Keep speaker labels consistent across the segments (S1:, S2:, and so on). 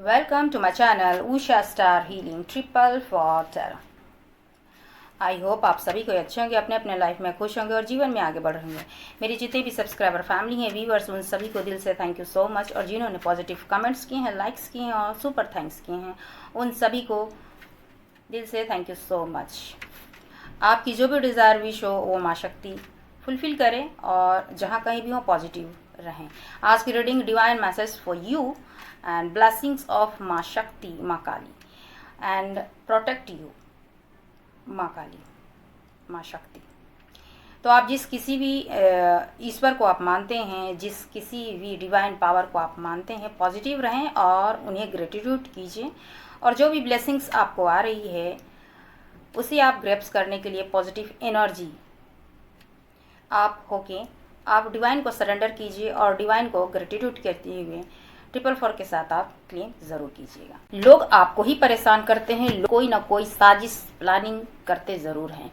S1: Welcome to my channel Usha Star Healing Triple for Tarot। I hope आप सभी को अच्छे होंगे, अपने अपने लाइफ में खुश होंगे और जीवन में आगे बढ़ रहे होंगे। मेरी जितने भी सब्सक्राइबर फैमिली हैं, व्यूवर्स, उन सभी को दिल से थैंक यू सो मच। और जिन्होंने पॉजिटिव कमेंट्स किए हैं, लाइक्स किए हैं और सुपर थैंक्स किए हैं, उन सभी को दिल से थैंक यू सो मच। आपकी जो भी डिज़ायर विश हो वो माँ शक्ति फुलफिल करें और जहाँ कहीं भी हो पॉजिटिव रहें। आज की reading divine message for you and blessings of माँ शक्ति, माँ काली and protect you, माँ काली, माँ शक्ति। तो आप जिस किसी भी ईश्वर को आप मानते हैं, जिस किसी भी डिवाइन पावर को आप मानते हैं, पॉजिटिव रहें और उन्हें ग्रेटिट्यूड कीजिए। और जो भी ब्लेसिंग्स आपको आ रही है उसे आप ग्रैप्स करने के लिए पॉजिटिव एनर्जी आप होके आप डिवाइन को सरेंडर कीजिए और डिवाइन को ग्रेटिट्यूड करते हुए 444 के साथ आप क्लेम ज़रूर कीजिएगा। लोग आपको ही परेशान करते हैं, कोई ना कोई साजिश प्लानिंग करते ज़रूर हैं,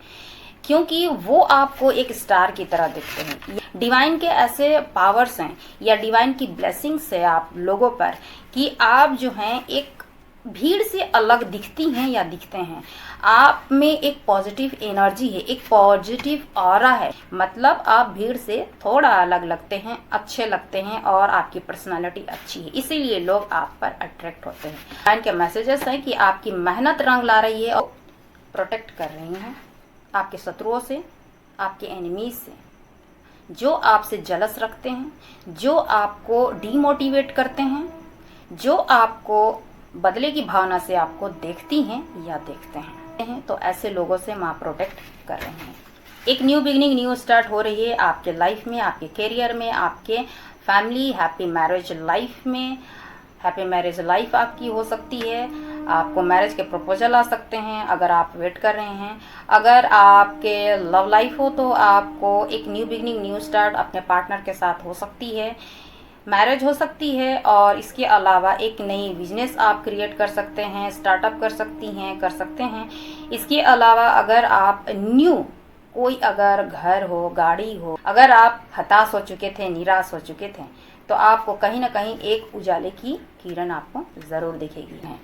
S1: क्योंकि वो आपको एक स्टार की तरह दिखते हैं। डिवाइन के ऐसे पावर्स हैं या डिवाइन की ब्लेसिंग्स है आप लोगों पर कि आप जो हैं एक भीड़ से अलग दिखती हैं या दिखते हैं। आप में एक पॉजिटिव एनर्जी है, एक पॉजिटिव ऑरा है, मतलब आप भीड़ से थोड़ा अलग लगते हैं, अच्छे लगते हैं और आपकी पर्सनालिटी अच्छी है, इसीलिए लोग आप पर अट्रैक्ट होते हैं। डिवाइन के मैसेजेस हैं कि आपकी मेहनत रंग ला रही है और प्रोटेक्ट कर रही हैं आपके शत्रुओं से, आपके एनिमीज से, जो आपसे जलस रखते हैं, जो आपको डीमोटिवेट करते हैं, जो आपको बदले की भावना से आपको देखती हैं या देखते हैं। तो ऐसे लोगों से माँ प्रोटेक्ट कर रहे हैं। एक न्यू बिगनिंग, न्यू स्टार्ट हो रही है आपके लाइफ में, आपके करियर में, आपके फैमिली, हैप्पी मैरिज लाइफ में। हैप्पी मैरिज लाइफ आपकी हो सकती है, आपको मैरिज के प्रपोजल आ सकते हैं अगर आप वेट कर रहे हैं। अगर आपके लव लाइफ हो तो आपको एक न्यू बिगनिंग, न्यू स्टार्ट अपने पार्टनर के साथ हो सकती है, मैरिज हो सकती है। और इसके अलावा एक नई बिजनेस आप क्रिएट कर सकते हैं, स्टार्टअप कर सकते हैं। इसके अलावा अगर आप न्यू कोई अगर घर हो, गाड़ी हो, अगर आप हताश हो चुके थे, निराश हो चुके थे, तो आपको कहीं ना कहीं एक उजाले की किरण आपको ज़रूर दिखेगी। है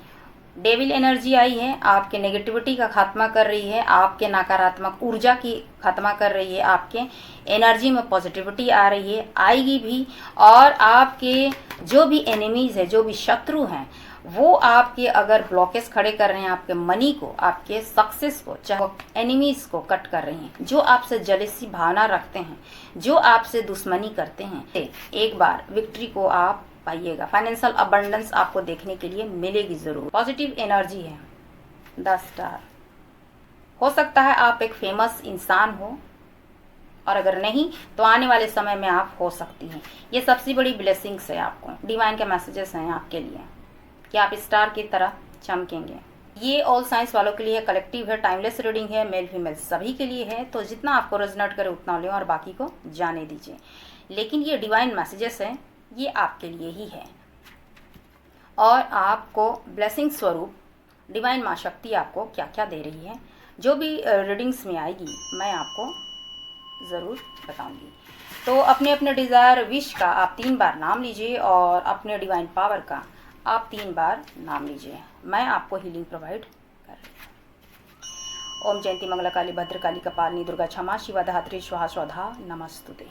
S1: डेविल एनर्जी आई है, आपके नेगेटिविटी का खात्मा कर रही है, आपके नकारात्मक ऊर्जा की खात्मा कर रही है, आपके एनर्जी में पॉजिटिविटी आ रही है, आएगी भी। और आपके जो भी एनिमीज है, जो भी शत्रु हैं, वो आपके अगर ब्लॉकेज खड़े कर रहे हैं, आपके मनी को, आपके सक्सेस को, चाहे एनिमीज को कट कर रहे हैं, जो आपसे जलेसी भावना रखते हैं, जो आपसे दुश्मनी करते हैं, एक बार विक्ट्री को आप पाइएगा। फाइनेंशियल अबंडेंस आपको देखने के लिए मिलेगी जरूर। पॉजिटिव एनर्जी है 10 स्टार। हो सकता है आप एक फेमस इंसान हो और अगर नहीं तो आने वाले समय में आप हो सकती हैं। ये सबसे बड़ी ब्लेसिंग्स है आपको, डिवाइन के मैसेजेस हैं आपके लिए कि आप स्टार की तरह चमकेंगे। ये ऑल साइंस वालों के लिए कलेक्टिव है, टाइमलेस रीडिंग है, मेल फीमेल सभी के लिए है। तो जितना आपको रेजोनेट करे उतना लें और बाकी को जाने दीजिए। लेकिन ये डिवाइन मैसेजेस हैं, ये आपके लिए ही है और आपको ब्लेसिंग स्वरूप डिवाइन माँ शक्ति आपको क्या क्या दे रही है, जो भी रीडिंग्स में आएगी मैं आपको ज़रूर बताऊंगी। तो अपने अपने डिज़ायर विश का आप 3 बार नाम लीजिए और अपने डिवाइन पावर का आप 3 बार नाम लीजिए। मैं आपको हीलिंग प्रोवाइड कर रही हूँ। ओम जयंती मंगला काली भद्रकाली कपालिनी दुर्गा क्षमा शिवा धात्री स्वाहा स्वधा नमस्तुते।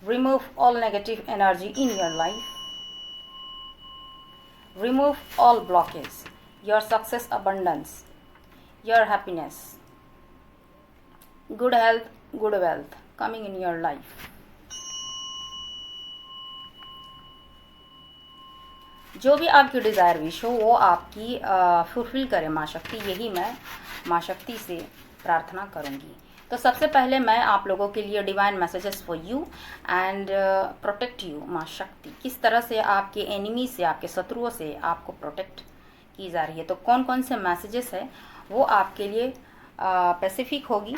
S1: Remove all negative energy in your life. Remove all blockage, your success, abundance, your happiness, good health, good wealth coming in your life. जो भी आपकी डिज़ायर विश हो वो आपकी फुलफिल करे माँ शक्ति, यही मैं माँ शक्ति से प्रार्थना करूँगी। तो सबसे पहले मैं आप लोगों के लिए divine messages for you and protect you माँ शक्ति, किस तरह से आपके एनिमी से, आपके शत्रुओं से आपको प्रोटेक्ट की जा रही है। तो कौन कौन से मैसेजेस है वो आपके लिए स्पेसिफिक होगी।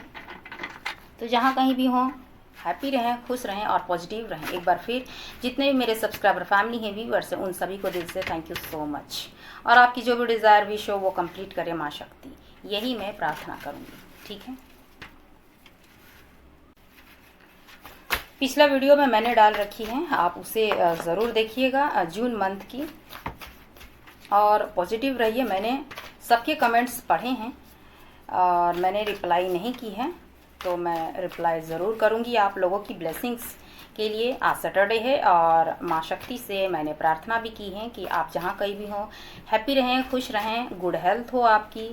S1: तो जहाँ कहीं भी हों हैप्पी रहें, खुश रहें और पॉजिटिव रहें। एक बार फिर जितने भी मेरे सब्सक्राइबर फैमिली हैं, व्यूअर्स हैं, उन सभी को दिल से थैंक यू सो मच। और आपकी जो भी डिज़ायर विश हो वो कंप्लीट करे माँ शक्ति, यही मैं प्रार्थना करूँगी। ठीक है। पिछला वीडियो में मैंने डाल रखी है, आप उसे ज़रूर देखिएगा, जून मंथ की। और पॉजिटिव रहिए। मैंने सबके कमेंट्स पढ़े हैं और मैंने रिप्लाई नहीं की है, तो मैं रिप्लाई ज़रूर करूँगी आप लोगों की ब्लेसिंग्स के लिए। आज सैटरडे है और माँ शक्ति से मैंने प्रार्थना भी की है कि आप जहाँ कहीं भी हों हैप्पी रहें, खुश रहें, गुड हेल्थ हो आपकी,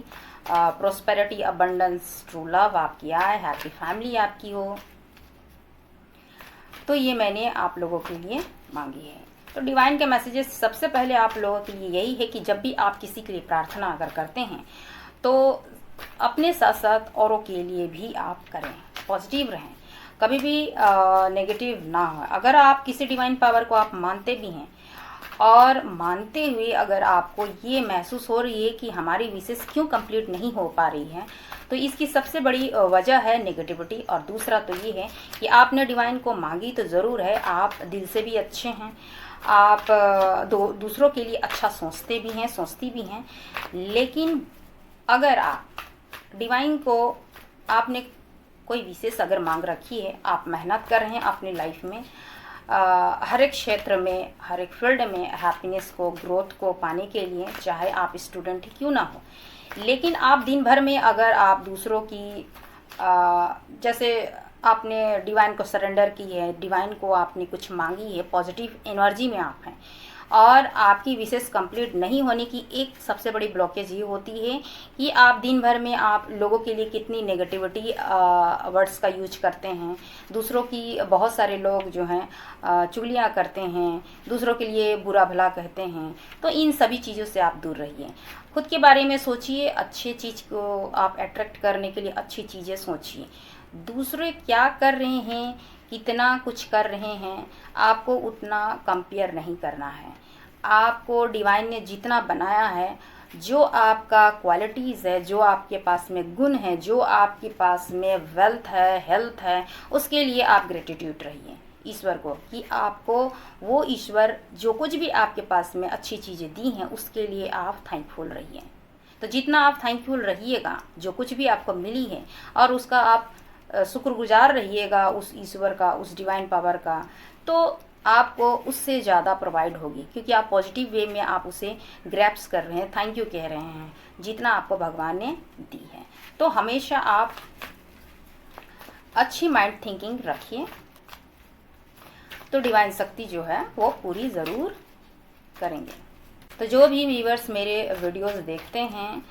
S1: प्रोस्पेरिटी, अबंडेंस, ट्रू लव आपकी आए, हैप्पी फैमिली आपकी हो। तो ये मैंने आप लोगों के लिए मांगी है। तो डिवाइन के मैसेजेस सबसे पहले आप लोगों के लिए यही है कि जब भी आप किसी के लिए प्रार्थना अगर करते हैं तो अपने साथ साथ औरों के लिए भी आप करें, पॉजिटिव रहें, कभी भी नेगेटिव ना हो। अगर आप किसी डिवाइन पावर को आप मानते भी हैं और मानते हुए अगर आपको ये महसूस हो रही है कि हमारी विशेष क्यों कंप्लीट नहीं हो पा रही है, तो इसकी सबसे बड़ी वजह है नेगेटिविटी। और दूसरा तो ये है कि आपने डिवाइन को मांगी तो ज़रूर है, आप दिल से भी अच्छे हैं, आप दूसरों के लिए अच्छा सोचते भी हैं, सोचती भी हैं। लेकिन अगर आप डिवाइन को आपने कोई विशेष अगर मांग रखी है, आप मेहनत कर रहे हैं अपनी लाइफ में, हर एक क्षेत्र में, हर एक फील्ड में हैप्पीनेस को, ग्रोथ को पाने के लिए, चाहे आप स्टूडेंट ही क्यों ना हो, लेकिन आप दिन भर में अगर आप दूसरों की जैसे आपने डिवाइन को सरेंडर की है, डिवाइन को आपने कुछ मांगी है, पॉजिटिव एनर्जी में आप हैं और आपकी विशेष कंप्लीट नहीं होने की एक सबसे बड़ी ब्लॉकेज ये होती है कि आप दिन भर में आप लोगों के लिए कितनी नेगेटिविटी वर्ड्स का यूज करते हैं, दूसरों की, बहुत सारे लोग जो हैं चुगलियाँ करते हैं, दूसरों के लिए बुरा भला कहते हैं। तो इन सभी चीज़ों से आप दूर रहिए, खुद के बारे में सोचिए, अच्छी चीज़ को आप अट्रैक्ट करने के लिए अच्छी चीज़ें सोचिए। दूसरे क्या कर रहे हैं, कितना कुछ कर रहे हैं, आपको उतना कंपेयर नहीं करना है। आपको डिवाइन ने जितना बनाया है, जो आपका क्वालिटीज़ है, जो आपके पास में गुण है, जो आपके पास में वेल्थ है, हेल्थ है, उसके लिए आप ग्रेटिट्यूड रहिए ईश्वर को, कि आपको वो ईश्वर जो कुछ भी आपके पास में अच्छी चीज़ें दी हैं उसके लिए आप थैंकफुल रहिए। तो जितना आप थैंकफुल रहिएगा जो कुछ भी आपको मिली है और उसका आप शुक्रगुजार रहिएगा उस ईश्वर का, उस डिवाइन पावर का, तो आपको उससे ज़्यादा प्रोवाइड होगी, क्योंकि आप पॉजिटिव वे में आप उसे ग्रैप्स कर रहे हैं, थैंक यू कह रहे हैं जितना आपको भगवान ने दी है। तो हमेशा आप अच्छी माइंड थिंकिंग रखिए, तो डिवाइन शक्ति जो है वो पूरी ज़रूर करेंगे। तो जो भी व्यूअर्स मेरे वीडियोस देखते हैं,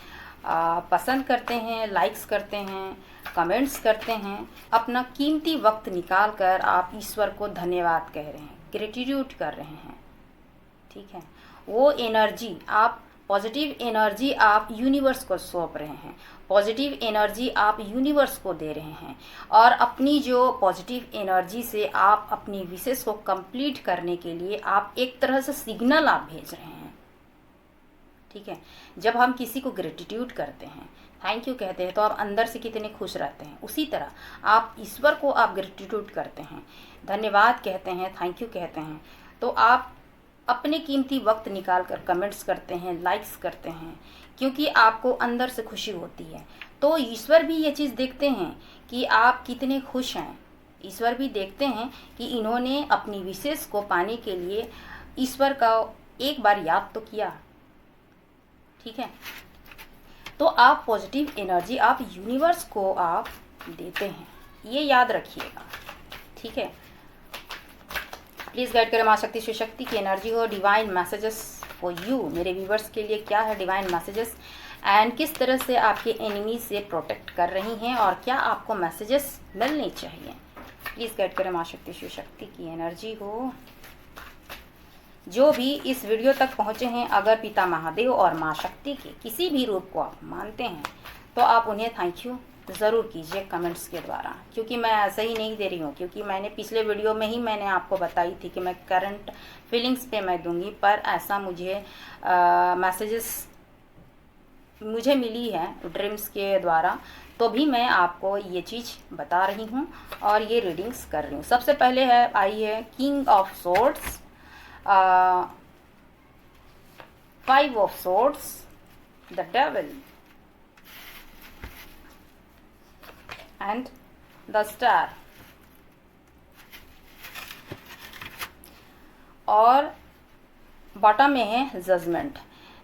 S1: पसंद करते हैं, लाइक्स करते हैं, कमेंट्स करते हैं, अपना कीमती वक्त निकाल कर आप ईश्वर को धन्यवाद कह रहे हैं, ग्रेटिट्यूड कर रहे हैं, ठीक है, वो एनर्जी आप, पॉजिटिव एनर्जी आप यूनिवर्स को सौंप रहे हैं, पॉजिटिव एनर्जी आप यूनिवर्स को दे रहे हैं और अपनी जो पॉजिटिव एनर्जी से आप अपनी विशेष को कंप्लीट करने के लिए आप एक तरह से सिग्नल आप भेज रहे हैं, ठीक है। जब हम किसी को ग्रेटिट्यूड करते हैं, थैंक यू कहते हैं, तो आप अंदर से कितने खुश रहते हैं, उसी तरह आप ईश्वर को आप ग्रेटिट्यूड करते हैं, धन्यवाद कहते हैं, थैंक यू कहते हैं, तो आप अपने कीमती वक्त निकाल कर कमेंट्स करते हैं, लाइक्स करते हैं, क्योंकि आपको अंदर से खुशी होती है। तो ईश्वर भी ये चीज़ देखते हैं कि आप कितने खुश हैं, ईश्वर भी देखते हैं कि इन्होंने अपनी विशेष को पाने के लिए ईश्वर का एक बार याद तो किया, ठीक है। तो आप पॉजिटिव एनर्जी आप यूनिवर्स को आप देते हैं, ये याद रखिएगा, ठीक है। प्लीज़ गाइड करें माँ शक्ति शिव शक्ति की एनर्जी हो, डिवाइन मैसेजेस फॉर यू, मेरे व्यूवर्स के लिए क्या है डिवाइन मैसेजेस एंड किस तरह से आपके एनिमी से प्रोटेक्ट कर रही हैं और क्या आपको मैसेजेस मिलने चाहिए। प्लीज़ गाइड करें माँ शक्ति शिव शक्ति की एनर्जी हो। जो भी इस वीडियो तक पहुँचे हैं, अगर पिता महादेव और माँ शक्ति के किसी भी रूप को आप मानते हैं तो आप उन्हें थैंक यू ज़रूर कीजिए कमेंट्स के द्वारा, क्योंकि मैं ऐसा ही नहीं दे रही हूँ, क्योंकि मैंने पिछले वीडियो में ही मैंने आपको बताई थी कि मैं करंट फीलिंग्स पे मैं दूंगी, पर ऐसा मुझे मैसेजेस मुझे मिली है ड्रीम्स के द्वारा, तो भी मैं आपको ये चीज़ बता रही हूँ और ये रीडिंग्स कर रही हूँ। सबसे पहले है आई है king of swords, 5 of swords, the devil and the star, और बॉटम में है जजमेंट।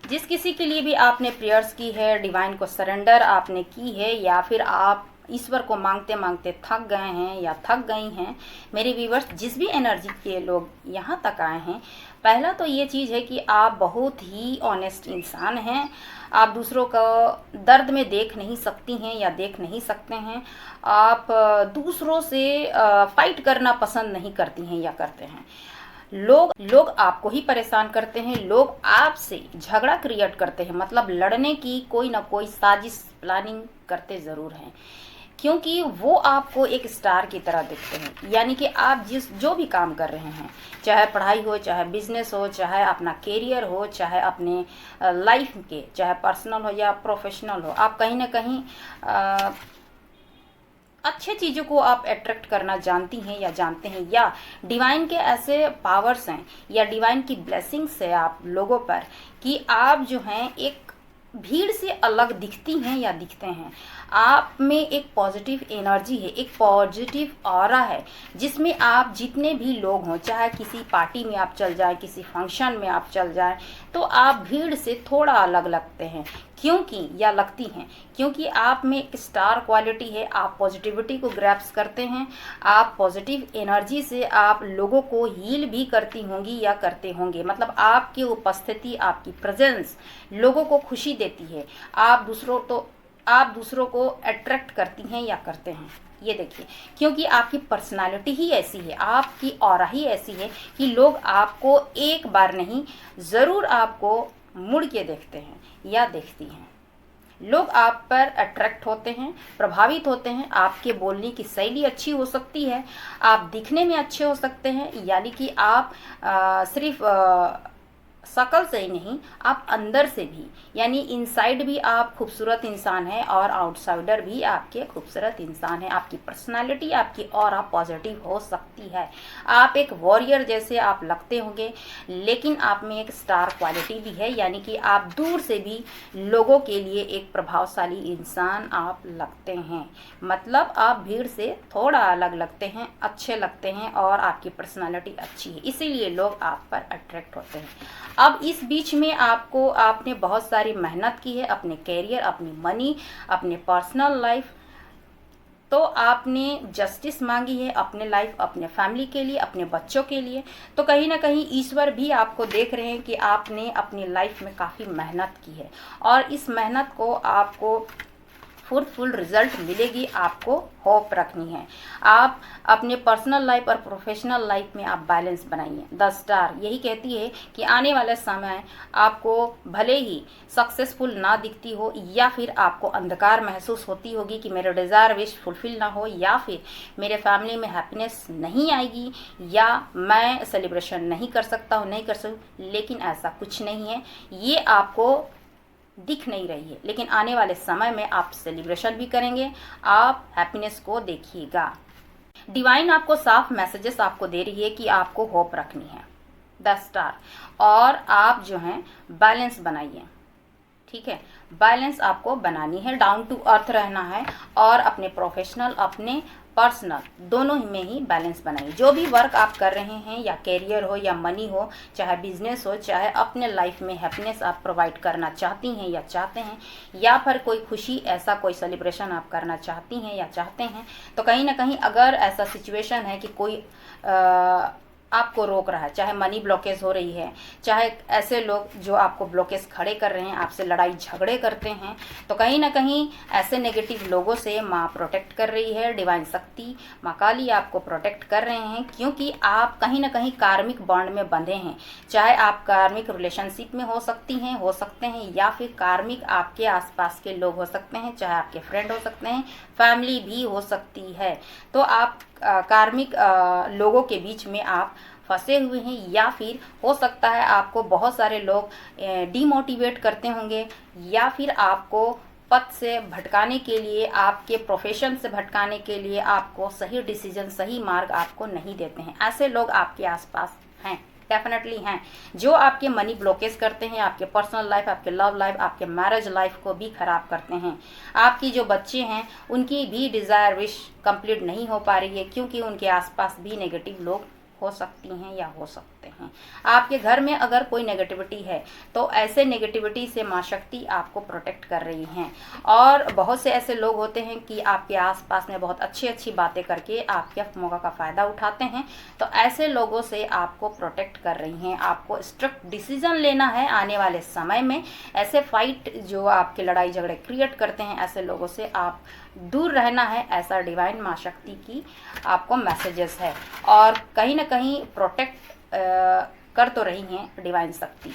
S1: जिस किसी के लिए भी आपने प्रेयर्स की है, डिवाइन को सरेंडर आपने की है, या फिर आप ईश्वर को मांगते मांगते थक गए हैं या थक गई हैं, मेरे व्यूवर्स जिस भी एनर्जी के लोग यहाँ तक आए हैं, पहला तो ये चीज़ है कि आप बहुत ही ऑनेस्ट इंसान हैं। आप दूसरों का दर्द में देख नहीं सकती हैं या देख नहीं सकते हैं। आप दूसरों से फाइट करना पसंद नहीं करती हैं या करते हैं। लोग आपको ही परेशान करते हैं, लोग आपसे झगड़ा क्रिएट करते हैं, मतलब लड़ने की कोई ना कोई साजिश प्लानिंग करते ज़रूर हैं, क्योंकि वो आपको एक स्टार की तरह दिखते हैं। यानी कि आप जो भी काम कर रहे हैं, चाहे पढ़ाई हो, चाहे बिजनेस हो, चाहे अपना कैरियर हो, चाहे अपने लाइफ के, चाहे पर्सनल हो या प्रोफेशनल हो, आप कहीं ना कहीं अच्छे चीज़ों को आप अट्रैक्ट करना जानती हैं या जानते हैं, या डिवाइन के ऐसे पावर्स हैं या डिवाइन की ब्लेसिंग्स है आप लोगों पर कि आप जो हैं एक भीड़ से अलग दिखती हैं या दिखते हैं। आप में एक पॉजिटिव एनर्जी है, एक पॉजिटिव ऑरा है, जिसमें आप जितने भी लोग हों, चाहे किसी पार्टी में आप चल जाएं, किसी फंक्शन में आप चल जाएं, तो आप भीड़ से थोड़ा अलग लगते हैं। क्योंकि या लगती हैं क्योंकि आप में एक स्टार क्वालिटी है। आप पॉजिटिविटी को ग्रैप्स करते हैं, आप पॉजिटिव एनर्जी से आप लोगों को हील भी करती होंगी या करते होंगे। मतलब आपकी उपस्थिति, आपकी प्रेजेंस लोगों को खुशी देती है। आप दूसरों को अट्रैक्ट करती हैं या करते हैं। ये देखिए, क्योंकि आपकी पर्सनालिटी ही ऐसी है, आपकी ऑरा ही ऐसी है कि लोग आपको एक बार नहीं, ज़रूर आपको मुड़ के देखते हैं या देखती हैं। लोग आप पर अट्रैक्ट होते हैं, प्रभावित होते हैं। आपके बोलने की शैली अच्छी हो सकती है, आप दिखने में अच्छे हो सकते हैं, यानी कि आप सिर्फ शकल से ही नहीं, आप अंदर से भी, यानी इनसाइड भी आप खूबसूरत इंसान हैं और आउटसाइडर भी आपके खूबसूरत इंसान हैं। आपकी पर्सनालिटी, आपकी ऑरा पॉजिटिव हो सकती है। आप एक वॉरियर जैसे आप लगते होंगे, लेकिन आप में एक स्टार क्वालिटी भी है, यानी कि आप दूर से भी लोगों के लिए एक प्रभावशाली इंसान आप लगते हैं। मतलब आप भीड़ से थोड़ा अलग लगते हैं, अच्छे लगते हैं और आपकी पर्सनालिटी अच्छी है, इसीलिए लोग आप पर अट्रैक्ट होते हैं। अब इस बीच में आपने बहुत सारी मेहनत की है, अपने कैरियर, अपनी मनी, अपने पर्सनल लाइफ, तो आपने जस्टिस मांगी है अपने लाइफ, अपने फैमिली के लिए, अपने बच्चों के लिए। तो कहीं ना कहीं ईश्वर भी आपको देख रहे हैं कि आपने अपनी लाइफ में काफ़ी मेहनत की है और इस मेहनत को आपको फुल रिजल्ट मिलेगी। आपको होप रखनी है। आप अपने पर्सनल लाइफ और प्रोफेशनल लाइफ में आप बैलेंस बनाइए। 10 स्टार यही कहती है कि आने वाला समय आपको भले ही सक्सेसफुल ना दिखती हो, या फिर आपको अंधकार महसूस होती होगी कि मेरे डिज़ायर विश फुलफिल ना हो, या फिर मेरे फैमिली में हैप्पीनेस नहीं आएगी, या मैं सेलिब्रेशन नहीं कर सकता हूँ, नहीं कर सकूँ, लेकिन ऐसा कुछ नहीं है। ये आपको दिख नहीं रही है, लेकिन आने वाले समय में आप सेलिब्रेशन भी करेंगे, आप हैप्पीनेस को देखिएगा। डिवाइन आपको साफ मैसेजेस आपको दे रही है कि आपको होप रखनी है। 10 स्टार। और आप जो हैं बैलेंस बनाइए, ठीक है, बैलेंस आपको बनानी है, डाउन टू अर्थ रहना है और अपने प्रोफेशनल, अपने पर्सनल दोनों में ही बैलेंस बनाइए। जो भी वर्क आप कर रहे हैं, या कैरियर हो या मनी हो, चाहे बिजनेस हो, चाहे अपने लाइफ में हैप्पीनेस आप प्रोवाइड करना चाहती हैं या चाहते हैं, या फिर कोई खुशी, ऐसा कोई सेलिब्रेशन आप करना चाहती हैं या चाहते हैं, तो कहीं ना कहीं अगर ऐसा सिचुएशन है कि कोई आपको रोक रहा है, चाहे मनी ब्लॉकेज हो रही है, चाहे ऐसे लोग जो आपको ब्लॉकेज खड़े कर रहे हैं, आपसे लड़ाई झगड़े करते हैं, तो कहीं ना कहीं ऐसे नेगेटिव लोगों से माँ प्रोटेक्ट कर रही है। डिवाइन शक्ति माँ काली आपको प्रोटेक्ट कर रहे हैं, क्योंकि आप कहीं ना कहीं कार्मिक बॉन्ड में बंधे हैं। चाहे आप कार्मिक रिलेशनशिप में हो सकते हैं, या फिर कार्मिक आपके आसपास के लोग हो सकते हैं, चाहे आपके फ्रेंड हो सकते हैं, फैमिली भी हो सकती है। तो आप कार्मिक लोगों के बीच में आप फंसे हुए हैं, या फिर हो सकता है आपको बहुत सारे लोग डीमोटिवेट करते होंगे, या फिर आपको पथ से भटकाने के लिए, आपके प्रोफेशन से भटकाने के लिए आपको सही डिसीजन, सही मार्ग आपको नहीं देते हैं। ऐसे लोग आपके आसपास हैं, डेफिनेटली हैं, जो आपके मनी ब्लॉकेज करते हैं, आपके पर्सनल लाइफ, आपके लव लाइफ, आपके मैरिज लाइफ को भी खराब करते हैं। आपकी जो बच्चे हैं उनकी भी डिज़ायर विश कंप्लीट नहीं हो पा रही है, क्योंकि उनके आसपास भी नेगेटिव लोग हो सकती हैं या हो सकते हैं। सकते हैं। आपके घर में अगर कोई नेगेटिविटी है तो ऐसे नेगेटिविटी से माँ शक्ति आपको प्रोटेक्ट कर रही हैं। और बहुत से ऐसे लोग होते हैं कि आपके आसपास में बहुत अच्छी अच्छी बातें करके आपके मौका का फ़ायदा उठाते हैं, तो ऐसे लोगों से आपको प्रोटेक्ट कर रही हैं। आपको स्ट्रिक्ट डिसीजन लेना है आने वाले समय में। ऐसे फाइट जो आपके लड़ाई झगड़े क्रिएट करते हैं, ऐसे लोगों से आप दूर रहना है, ऐसा डिवाइन माँ शक्ति की आपको मैसेजेस है। और कहीं ना कहीं प्रोटेक्ट कर तो रही हैं डिवाइन शक्ति,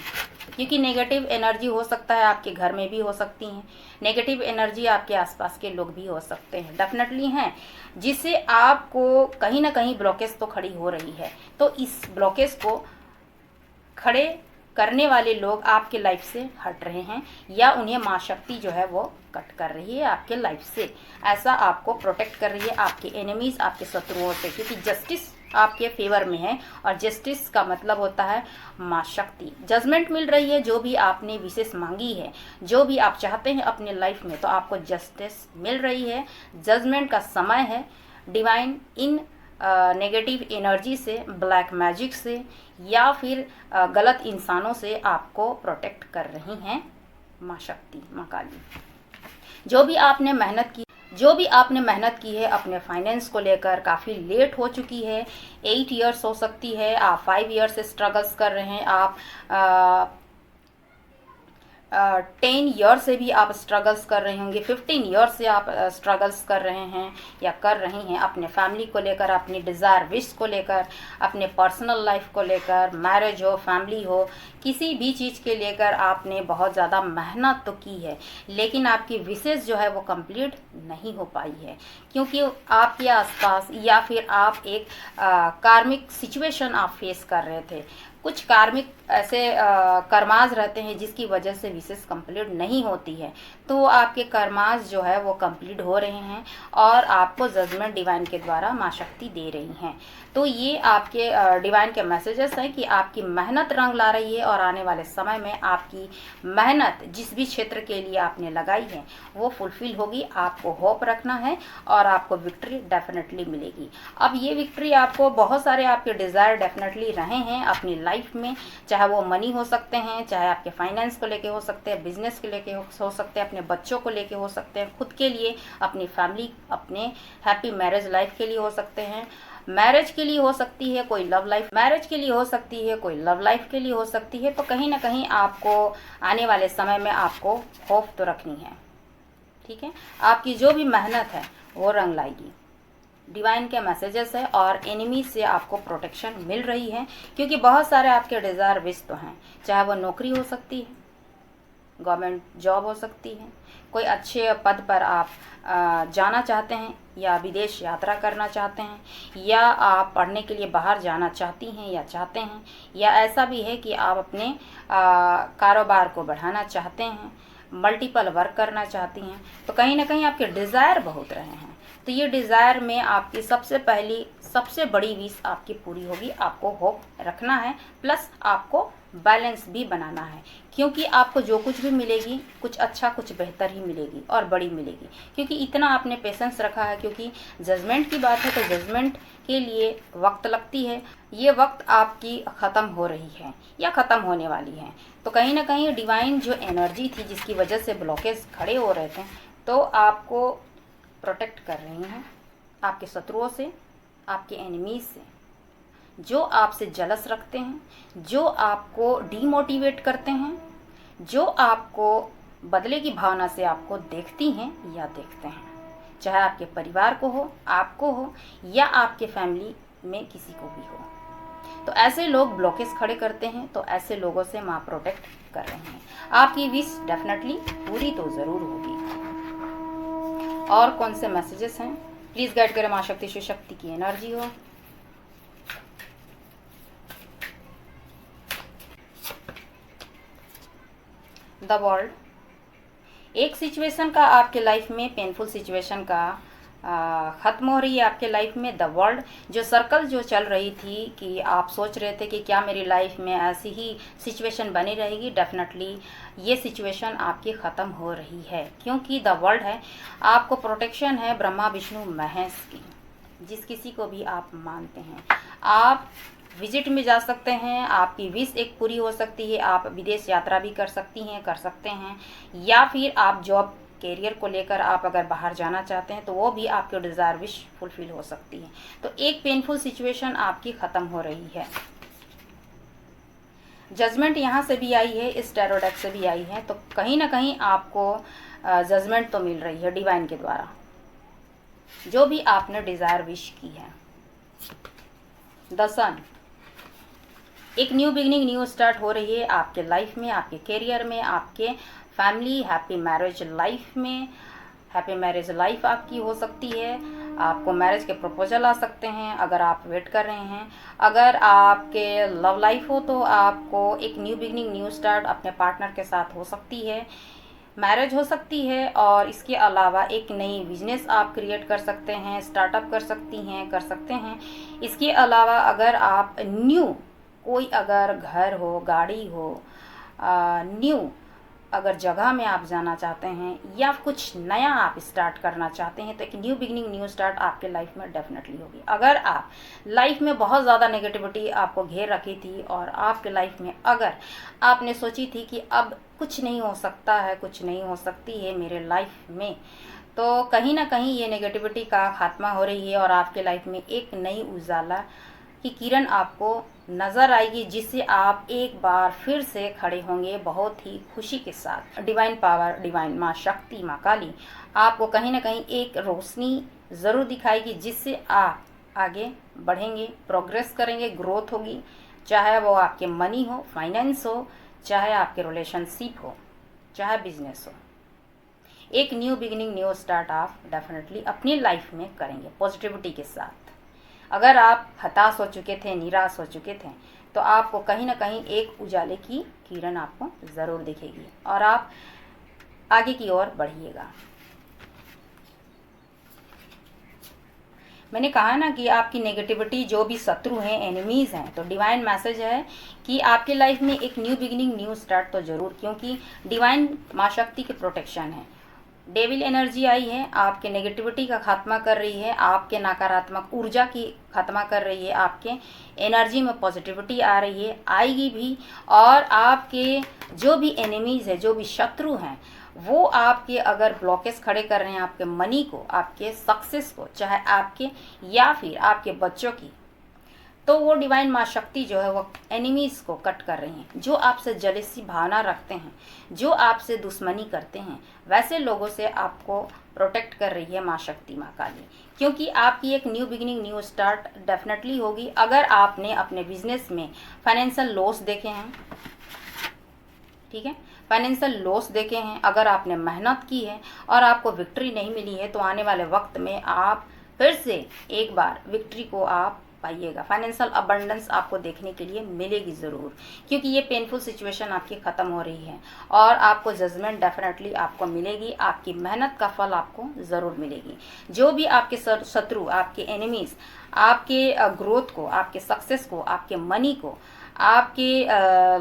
S1: क्योंकि नेगेटिव एनर्जी हो सकता है आपके घर में भी हो सकती हैं, नेगेटिव एनर्जी आपके आसपास के लोग भी हो सकते हैं, डेफिनेटली हैं, जिससे आपको कहीं ना कहीं ब्लॉकेज तो खड़ी हो रही है। तो इस ब्लॉकेज को खड़े करने वाले लोग आपके लाइफ से हट रहे हैं, या उन्हें माँ शक्ति जो है वो कट कर रही है आपके लाइफ से। ऐसा आपको प्रोटेक्ट कर रही है आपके एनिमीज, आपके शत्रुओं से, क्योंकि जस्टिस आपके फेवर में है। और जस्टिस का मतलब होता है माँ शक्ति। जजमेंट मिल रही है, जो भी आपने विशेष मांगी है, जो भी आप चाहते हैं अपने लाइफ में, तो आपको जस्टिस मिल रही है। जजमेंट का समय है। डिवाइन इन नेगेटिव एनर्जी से, ब्लैक मैजिक से, या फिर गलत इंसानों से आपको प्रोटेक्ट कर रही हैं माँ शक्ति, माँ काली। जो भी आपने मेहनत की है अपने फाइनेंस को लेकर, काफ़ी लेट हो चुकी है, 8 इयर्स हो सकती है, आप 5 ईयर्स से स्ट्रगल्स कर रहे हैं, आप 10 ईयर से भी आप स्ट्रगल्स कर रहे होंगे, 15 ईयर से आप स्ट्रगल्स कर रहे हैं या कर रही हैं अपने फैमिली को लेकर, अपनी डिज़ायर विश को लेकर, अपने पर्सनल लाइफ को लेकर, मैरिज हो, फैमिली हो, किसी भी चीज़ के लेकर आपने बहुत ज़्यादा मेहनत तो की है, लेकिन आपकी विशेष जो है वो कंप्लीट नहीं हो पाई है, क्योंकि आपके आसपास या फिर आप एक कार्मिक सिचुएशन आप फेस कर रहे थे। कुछ कार्मिक ऐसे कर्माज रहते हैं जिसकी वजह से विशेष कंप्लीट नहीं होती है, तो आपके कर्माज जो है वो कंप्लीट हो रहे हैं और आपको जजमेंट डिवाइन के द्वारा माँ शक्ति दे रही हैं। तो ये आपके डिवाइन के मैसेजेस हैं कि आपकी मेहनत रंग ला रही है, और आने वाले समय में आपकी मेहनत जिस भी क्षेत्र के लिए आपने लगाई है वो फुलफिल होगी। आपको होप रखना है और आपको विक्ट्री डेफिनेटली मिलेगी। अब ये विक्ट्री आपको, बहुत सारे आपके डिज़ायर डेफिनेटली रहे हैं अपनी लाइफ में, चाहे वो मनी हो सकते हैं, चाहे आपके फाइनेंस को लेके हो सकते हैं, बिजनेस के लेके हो सकते हैं, अपने बच्चों को लेके हो सकते हैं, खुद के लिए, अपनी फैमिली, अपने हैप्पी मैरिज लाइफ के लिए हो सकते हैं, मैरिज के लिए हो सकती है, कोई लव लाइफ मैरिज के लिए हो सकती है, कोई लव लाइफ के लिए हो सकती है। तो कहीं ना कहीं आपको आने वाले समय में आपको होप तो रखनी है, ठीक है। आपकी जो भी मेहनत है वो रंग लाएगी। डिवाइन के मैसेजेस है और एनिमी से आपको प्रोटेक्शन मिल रही है, क्योंकि बहुत सारे आपके डिज़ायर विश तो हैं, चाहे वो नौकरी हो सकती है, गवर्नमेंट जॉब हो सकती है, कोई अच्छे पद पर आप जाना चाहते हैं, या विदेश यात्रा करना चाहते हैं, या आप पढ़ने के लिए बाहर जाना चाहती हैं या चाहते हैं, या ऐसा भी है कि आप अपने कारोबार को बढ़ाना चाहते हैं, मल्टीपल वर्क करना चाहती हैं। तो कहीं ना कहीं आपके डिज़ायर बहुत रहे हैं, तो ये डिज़ायर में आपकी सबसे बड़ी विश आपकी पूरी होगी। आपको होप रखना है, प्लस आपको बैलेंस भी बनाना है, क्योंकि आपको जो कुछ भी मिलेगी कुछ अच्छा कुछ बेहतर ही मिलेगी और बड़ी मिलेगी, क्योंकि इतना आपने पेशेंस रखा है। क्योंकि जजमेंट की बात है तो जजमेंट के लिए वक्त लगती है, ये वक्त आपकी ख़त्म हो रही है या ख़त्म होने वाली है। तो कहीं ना कहीं डिवाइन जो एनर्जी थी जिसकी वजह से ब्लॉकेज खड़े हो रहे थे, तो आपको प्रोटेक्ट कर रही हैं आपके शत्रुओं से, आपके एनिमीज से, जो आपसे जलस रखते हैं, जो आपको डीमोटिवेट करते हैं, जो आपको बदले की भावना से आपको देखती हैं या देखते हैं, चाहे आपके परिवार को हो, आपको हो, या आपके फैमिली में किसी को भी हो। तो ऐसे लोग ब्लॉकेज खड़े करते हैं, तो ऐसे लोगों से माँ प्रोटेक्ट कर रहे हैं। आपकी विश डेफिनेटली पूरी तो ज़रूर होगी। और कौन से मैसेजेस हैं प्लीज़ गाइड करें। माँ शक्ति शिव शक्ति की एनर्जी हो। द वर्ल्ड, एक सिचुएशन का आपके लाइफ में, पेनफुल सिचुएशन का ख़त्म हो रही है आपके लाइफ में। द वर्ल्ड, जो सर्कल जो चल रही थी कि आप सोच रहे थे कि क्या मेरी लाइफ में ऐसी ही सिचुएशन बनी रहेगी, डेफिनेटली ये सिचुएशन आपकी ख़त्म हो रही है, क्योंकि द वर्ल्ड है, आपको प्रोटेक्शन है ब्रह्मा विष्णु महेश की। जिस किसी को भी आप मानते हैं, आप विजिट में जा सकते हैं, आपकी विश एक पूरी हो सकती है, आप विदेश यात्रा भी कर सकती हैं, कर सकते हैं, या फिर आप जॉब कैरियर को लेकर आप अगर बाहर जाना चाहते हैं तो वो भी आपके डिज़ायर विश फुलफिल हो सकती है। तो एक पेनफुल सिचुएशन आपकी ख़त्म हो रही है। जजमेंट यहाँ से भी आई है, इस टैरो डेक से भी आई है, तो कहीं ना कहीं आपको जजमेंट तो मिल रही है डिवाइन के द्वारा, जो भी आपने डिज़ायर विश की है। द सन, एक न्यू बिगनिंग, न्यू स्टार्ट हो रही है आपके लाइफ में, आपके करियर में, आपके फैमिली, हैप्पी मैरिज लाइफ में। हैप्पी मैरिज लाइफ आपकी हो सकती है, आपको मैरिज के प्रपोजल आ सकते हैं अगर आप वेट कर रहे हैं। अगर आपके लव लाइफ हो तो आपको एक न्यू बिगनिंग, न्यू स्टार्ट अपने पार्टनर के साथ हो सकती है, मैरिज हो सकती है। और इसके अलावा एक नई बिजनेस आप क्रिएट कर सकते हैं, स्टार्टअप कर सकते हैं। इसके अलावा अगर आप न्यू कोई अगर घर हो, गाड़ी हो, न्यू अगर जगह में आप जाना चाहते हैं या कुछ नया आप स्टार्ट करना चाहते हैं तो एक न्यू बिगनिंग, न्यू स्टार्ट आपके लाइफ में डेफिनेटली होगी। अगर आप लाइफ में बहुत ज़्यादा नेगेटिविटी आपको घेर रखी थी और आपके लाइफ में अगर आपने सोची थी कि अब कुछ नहीं हो सकता है, कुछ नहीं हो सकती है मेरे लाइफ में, तो कहीं ना कहीं ये नेगेटिविटी का खात्मा हो रही है और आपके लाइफ में एक नई उजाला की किरण आपको नज़र आएगी, जिससे आप एक बार फिर से खड़े होंगे बहुत ही खुशी के साथ। डिवाइन पावर, डिवाइन माँ शक्ति, माँ काली आपको कहीं ना कहीं एक रोशनी ज़रूर दिखाएगी, जिससे आप आगे बढ़ेंगे, प्रोग्रेस करेंगे, ग्रोथ होगी, चाहे वो आपके मनी हो, फाइनेंस हो, चाहे आपके रिलेशनशिप हो, चाहे बिजनेस हो। एक न्यू बिगिनिंग, न्यू स्टार्ट आप डेफिनेटली अपनी लाइफ में करेंगे पॉजिटिविटी के साथ। अगर आप हताश हो चुके थे, निराश हो चुके थे, तो आपको कहीं ना कहीं एक उजाले की किरण आपको ज़रूर दिखेगी और आप आगे की ओर बढ़िएगा। मैंने कहा ना कि आपकी नेगेटिविटी, जो भी शत्रु हैं, एनिमीज़ हैं, तो डिवाइन मैसेज है कि आपके लाइफ में एक न्यू बिगिनिंग, न्यू स्टार्ट तो ज़रूर, क्योंकि डिवाइन माँ शक्ति की प्रोटेक्शन है। डेविल एनर्जी आई है, आपके नेगेटिविटी का खात्मा कर रही है, आपके नकारात्मक ऊर्जा की खात्मा कर रही है, आपके एनर्जी में पॉजिटिविटी आ रही है, आएगी भी। और आपके जो भी एनिमीज़ है, जो भी शत्रु हैं, वो आपके अगर ब्लॉकेज खड़े कर रहे हैं आपके मनी को, आपके सक्सेस को, चाहे आपके या फिर आपके बच्चों की, तो वो डिवाइन माँ शक्ति जो है वो एनिमीज़ को कट कर रही हैं। जो आपसे जेलसी भावना रखते हैं, जो आपसे दुश्मनी करते हैं, वैसे लोगों से आपको प्रोटेक्ट कर रही है माँ शक्ति, माँ काली, क्योंकि आपकी एक new beginning, new start definitely होगी। अगर आपने अपने बिजनेस में फाइनेंशियल लॉस देखे हैं, ठीक है, फाइनेंशियल लॉस देखे हैं, अगर आपने मेहनत की है और आपको विक्ट्री नहीं मिली है, तो आने वाले वक्त में आप फिर से एक बार विक्ट्री को आप पाइएगा। फाइनेंशियल अबंडेंस आपको देखने के लिए मिलेगी ज़रूर, क्योंकि ये पेनफुल सिचुएशन आपकी ख़त्म हो रही है और आपको जजमेंट डेफिनेटली आपको मिलेगी, आपकी मेहनत का फल आपको ज़रूर मिलेगी। जो भी आपके शत्रु, आपके एनिमीज़ आपके ग्रोथ को, आपके सक्सेस को, आपके मनी को, आपके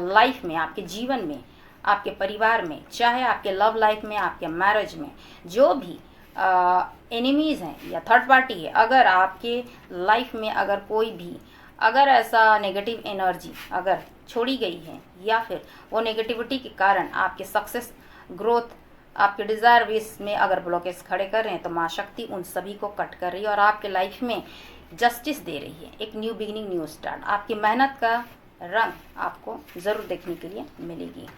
S1: लाइफ में, आपके जीवन में, आपके परिवार में, चाहे आपके लव लाइफ में, आपके मैरिज में, जो भी एनिमीज़ हैं या थर्ड पार्टी है, अगर आपके लाइफ में अगर कोई भी अगर ऐसा नेगेटिव एनर्जी अगर छोड़ी गई है या फिर वो नेगेटिविटी के कारण आपके सक्सेस, ग्रोथ, आपके डिज़ायर विश में अगर ब्लॉकेज खड़े कर रहे हैं, तो माँ शक्ति उन सभी को कट कर रही है और आपके लाइफ में जस्टिस दे रही है। एक न्यू बिगिनिंग, न्यू स्टार्ट, आपकी मेहनत का रंग आपको ज़रूर देखने के लिए मिलेगी।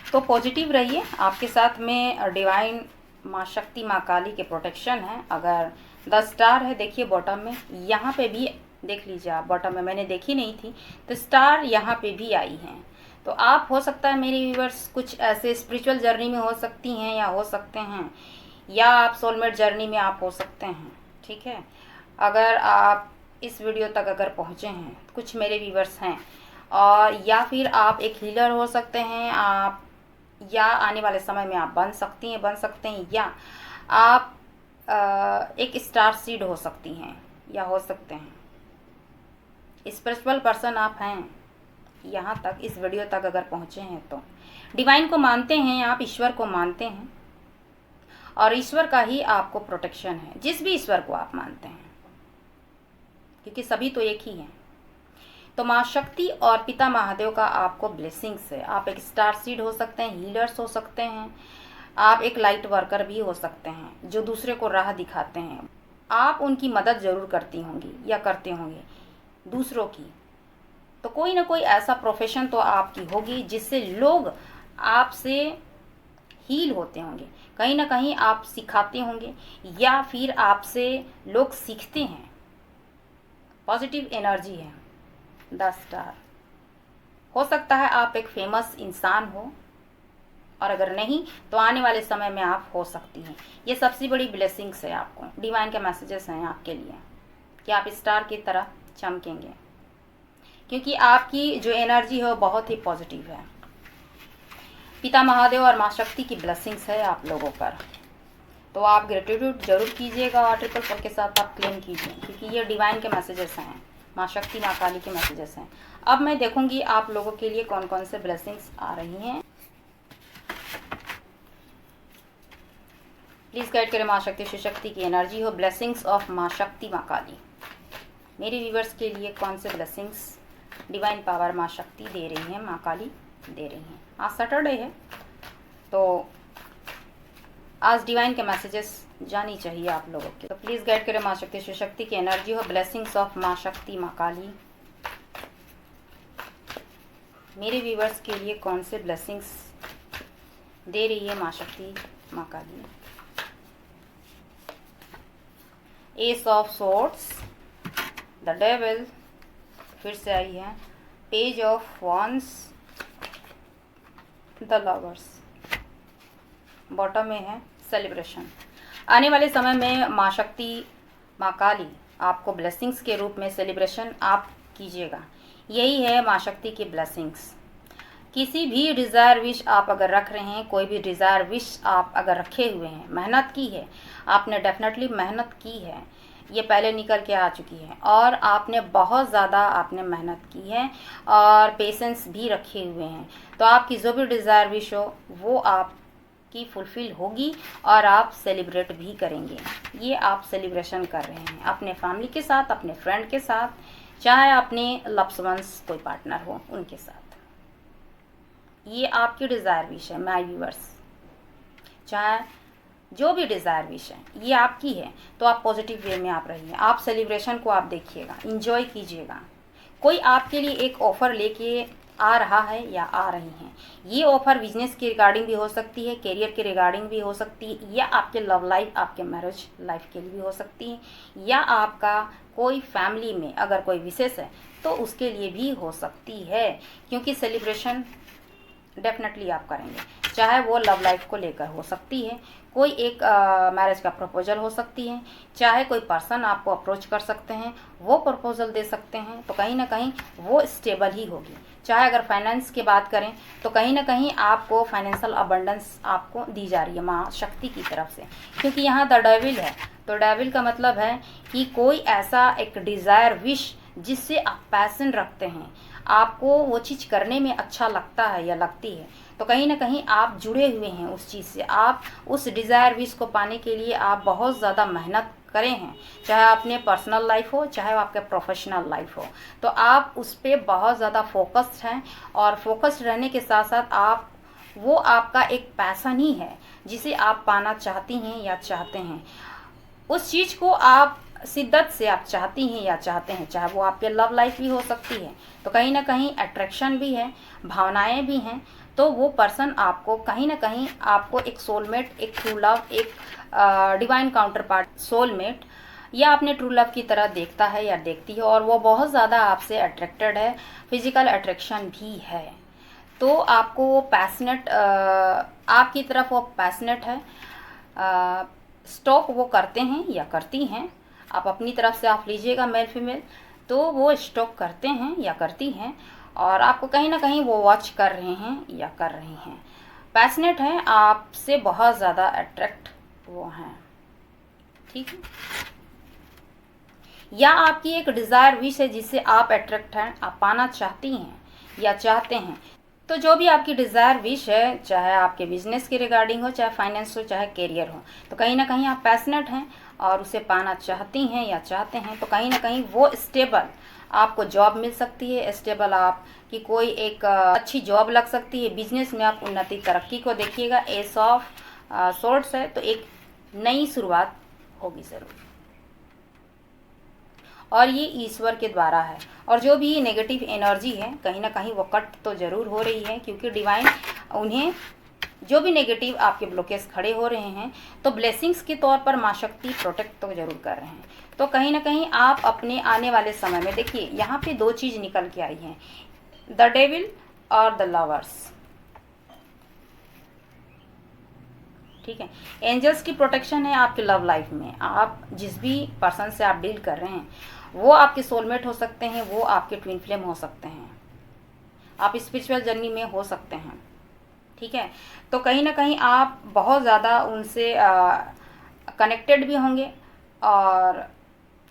S1: तो पॉजिटिव रहिए, आपके साथ में डिवाइन माँ शक्ति, माँ काली के प्रोटेक्शन है। अगर 10 स्टार है, देखिए बॉटम में, यहाँ पे भी देख लीजिए आप, बॉटम में मैंने देखी नहीं थी, तो स्टार यहाँ पे भी आई हैं। तो आप हो सकता है मेरे व्यूअर्स कुछ ऐसे स्पिरिचुअल जर्नी में हो सकती हैं या हो सकते हैं, या आप सोलमेट जर्नी में आप हो सकते हैं, ठीक है। अगर आप इस वीडियो तक अगर पहुँचे हैं, कुछ मेरे व्यूअर्स हैं, और या फिर आप एक हीलर हो सकते हैं, आप या आने वाले समय में आप बन सकते हैं, या आप एक स्टार सीड हो सकती हैं या हो सकते हैं। स्पिरिचुअल पर्सन आप हैं, यहाँ तक इस वीडियो तक अगर पहुँचे हैं तो डिवाइन को मानते हैं, आप ईश्वर को मानते हैं और ईश्वर का ही आपको प्रोटेक्शन है, जिस भी ईश्वर को आप मानते हैं, क्योंकि सभी तो एक ही हैं। तो माँ शक्ति और पिता महादेव का आपको ब्लेसिंग्स है। आप एक स्टार सीड हो सकते हैं, हीलर्स हो सकते हैं, आप एक लाइट वर्कर भी हो सकते हैं जो दूसरे को राह दिखाते हैं। आप उनकी मदद ज़रूर करती होंगी या करते होंगे दूसरों की। तो कोई ना कोई ऐसा प्रोफेशन तो आपकी होगी जिससे लोग आपसे हील होते होंगे। कहीं ना कहीं आप सिखाते होंगे या फिर आपसे लोग सीखते हैं। पॉजिटिव एनर्जी है 10 स्टार। हो सकता है आप एक फेमस इंसान हो, और अगर नहीं तो आने वाले समय में आप हो सकती हैं। ये सबसे बड़ी ब्लेसिंग्स है आपको। डिवाइन के मैसेजेस हैं आपके लिए कि आप स्टार की तरह चमकेंगे, क्योंकि आपकी जो एनर्जी है वो बहुत ही पॉजिटिव है। पिता महादेव और माँ शक्ति की ब्लेसिंग्स है आप लोगों पर। तो आप ग्रेटिट्यूड जरूर कीजिएगा और 444 के साथ आप क्लेम कीजिए, क्योंकि ये डिवाइन के मैसेजेस हैं, माँ शक्ति माँ काली के मैसेजेस हैं। अब मैं देखूंगी आप लोगों के लिए कौन कौन से ब्लेसिंग्स आ रही हैं। प्लीज़ गाइड करें माँ शक्ति शिव शक्ति की एनर्जी हो। ब्लेसिंग्स ऑफ माँ शक्ति माँ काली मेरे व्यूवर्स के लिए कौन से ब्लेसिंग्स डिवाइन पावर माँ शक्ति दे रही हैं, माँ काली दे रही हैं। आज सैटरडे है तो आज डिवाइन के मैसेजेस जानी चाहिए आप लोगों के। तो प्लीज़ गाइड करें माँ शक्ति शिव शक्ति की एनर्जी हो। ब्लेसिंग्स ऑफ माँ शक्ति माँ काली मेरे व्यूवर्स के लिए कौन से ब्लेसिंग्स दे रही है माँ शक्ति माँ Kali. Ace of swords, the devil फिर से आई है, page of wands, the lovers, bottom में है सेलिब्रेशन। आने वाले समय में माँ शक्ति माँ काली आपको ब्लेसिंग्स के रूप में सेलिब्रेशन आप कीजिएगा। यही है माँ शक्ति की ब्लेसिंग्स। किसी भी डिज़ायर विश आप अगर रख रहे हैं, कोई भी डिज़ायर विश आप अगर रखे हुए हैं, मेहनत की है आपने, डेफिनेटली मेहनत की है, ये पहले निकल के आ चुकी है और आपने बहुत ज़्यादा आपने मेहनत की है और पेशेंस भी रखे हुए हैं, तो आपकी जो भी डिज़ायर विश हो वो आपकी फुलफ़िल होगी और आप सेलिब्रेट भी करेंगे। ये आप सेलिब्रेशन कर रहे हैं अपने फैमिली के साथ, अपने फ्रेंड के साथ, चाहे अपने लव्ड वंस कोई पार्टनर हो उनके साथ। ये आपकी डिज़ायर विश है माय व्यूअर्स, चाहे जो भी डिज़ायर विश है ये आपकी है। तो आप पॉजिटिव वे में आप रहिए, आप सेलिब्रेशन को आप देखिएगा, इंजॉय कीजिएगा। कोई आपके लिए एक ऑफ़र लेके आ रहा है या आ रही हैं। ये ऑफ़र बिजनेस के रिगार्डिंग भी हो सकती है, करियर के रिगार्डिंग भी हो सकती है, या आपके लव लाइफ, आपके मैरिज लाइफ के लिए भी हो सकती है, या आपका कोई फैमिली में अगर कोई विशेष है तो उसके लिए भी हो सकती है। क्योंकि सेलिब्रेशन डेफिनेटली आप करेंगे, चाहे वो लव लाइफ को लेकर हो सकती है, कोई एक मैरिज का प्रपोजल हो सकती है, चाहे कोई पर्सन आपको अप्रोच कर सकते हैं, वो प्रपोजल दे सकते हैं, तो कहीं ना कहीं वो स्टेबल ही होगी। चाहे अगर फाइनेंस की बात करें तो कहीं ना कहीं आपको फाइनेंशियल अबंडेंस आपको दी जा रही है माँ शक्ति की तरफ से, क्योंकि यहाँ द डेविल है। तो डेविल का मतलब है कि कोई ऐसा एक डिज़ायर विश जिससे आप पैशन रखते हैं, आपको वो चीज़ करने में अच्छा लगता है या लगती है, तो कहीं ना कहीं आप जुड़े हुए हैं उस चीज़ से। आप उस डिज़ायर विश को पाने के लिए आप बहुत ज़्यादा मेहनत करे हैं, चाहे अपने पर्सनल लाइफ हो चाहे आपके प्रोफेशनल लाइफ हो, तो आप उस पर बहुत ज़्यादा फोकस्ड हैं। और फोकस्ड रहने के साथ साथ आप वो आपका एक पैशन ही है जिसे आप पाना चाहती हैं या चाहते हैं। उस चीज़ को आप शिद्दत से आप चाहती हैं या चाहते हैं, चाहे वो आपके लव लाइफ भी हो सकती है, तो कहीं ना कहीं अट्रैक्शन भी है, भावनाएं भी हैं। तो वो पर्सन आपको कहीं ना कहीं आपको एक सोलमेट, एक ट्रू लव, एक डिवाइन काउंटर पार्ट सोलमेट या अपने ट्रू लव की तरह देखता है या देखती है, और वो बहुत ज़्यादा आपसे अट्रैक्टेड है, फिजिकल अट्रैक्शन भी है। तो आपको वो पैशनेट, आपकी तरफ वो पैशनेट है, स्टॉक वो करते हैं या करती हैं, आप अपनी तरफ से आप लीजिएगा मेल फीमेल, तो वो स्टॉक करते हैं या करती हैं, और आपको कहीं ना कहीं वो वॉच कर रहे हैं या कर रही हैं, पैशनेट हैं, आपसे बहुत ज़्यादा अट्रैक्ट वो हैं, ठीक है। या आपकी एक डिज़ायर विश है जिससे आप अट्रैक्ट हैं, आप पाना चाहती हैं या चाहते हैं, तो जो भी आपकी डिज़ायर विश है, चाहे आपके बिजनेस के रिगार्डिंग हो, चाहे फाइनेंस हो, चाहे करियर हो, तो कहीं ना कहीं आप पैशनेट हैं और उसे पाना चाहती हैं या चाहते हैं, तो कहीं ना कहीं वो स्टेबल आपको जॉब मिल सकती है, स्टेबल आपकी कोई एक अच्छी जॉब लग सकती है, बिजनेस में आप उन्नति तरक्की को देखिएगा। एस ऑफ सोर्ट्स है, तो एक नई शुरुआत होगी ज़रूर, और ये ईश्वर के द्वारा है। और जो भी नेगेटिव एनर्जी है कहीं ना कहीं वो कट तो ज़रूर हो रही है, क्योंकि डिवाइन उन्हें जो भी नेगेटिव आपके ब्लॉकेज खड़े हो रहे हैं, तो ब्लेसिंग्स के तौर पर माँ शक्ति प्रोटेक्ट तो ज़रूर कर रहे हैं। तो कहीं ना कहीं आप अपने आने वाले समय में देखिए, यहाँ पे दो चीज़ निकल के आई हैं, द डेविल और द लवर्स। ठीक है, एंजल्स की प्रोटेक्शन है आपके लव लाइफ में। आप जिस भी पर्सन से आप डील कर रहे हैं, वो आपके सोलमेट हो सकते हैं, वो आपके ट्विन फ्लेम हो सकते हैं, आप स्पिरिचुअल जर्नी में हो सकते हैं। ठीक है, तो कहीं ना कहीं आप बहुत ज़्यादा उनसे कनेक्टेड भी होंगे और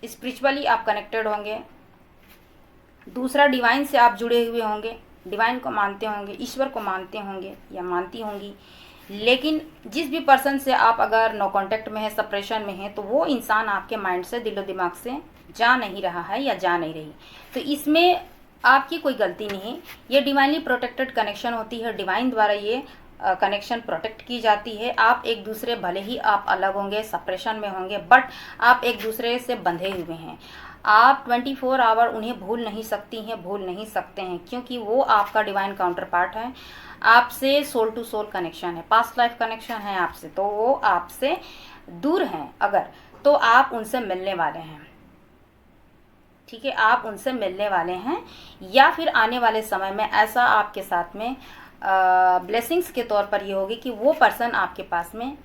S1: स्पिरिचुअली आप कनेक्टेड होंगे। दूसरा, डिवाइन से आप जुड़े हुए होंगे, डिवाइन को मानते होंगे, ईश्वर को मानते होंगे या मानती होंगी। लेकिन जिस भी पर्सन से आप अगर नो कांटेक्ट में है, सेपरेशन में है, तो वो इंसान आपके माइंड से, दिलो दिमाग से जा नहीं रहा है या जा नहीं रही। तो इसमें आपकी कोई गलती नहीं, ये डिवाइनली प्रोटेक्टेड कनेक्शन होती है, डिवाइन द्वारा ये कनेक्शन प्रोटेक्ट की जाती है। आप एक दूसरे, भले ही आप अलग होंगे, सेपरेशन में होंगे, बट आप एक दूसरे से बंधे हुए हैं। आप 24 आवर उन्हें भूल नहीं सकती हैं, भूल नहीं सकते हैं, क्योंकि वो आपका डिवाइन काउंटर पार्ट है, आपसे सोल टू सोल कनेक्शन है, पास्ट लाइफ कनेक्शन है आपसे। तो वो आपसे दूर हैं अगर, तो आप उनसे मिलने वाले हैं। ठीक है, आप उनसे मिलने वाले हैं, या फिर आने वाले समय में ऐसा आपके साथ में ब्लेसिंग्स के तौर पर ये होगी कि वो पर्सन आपके पास में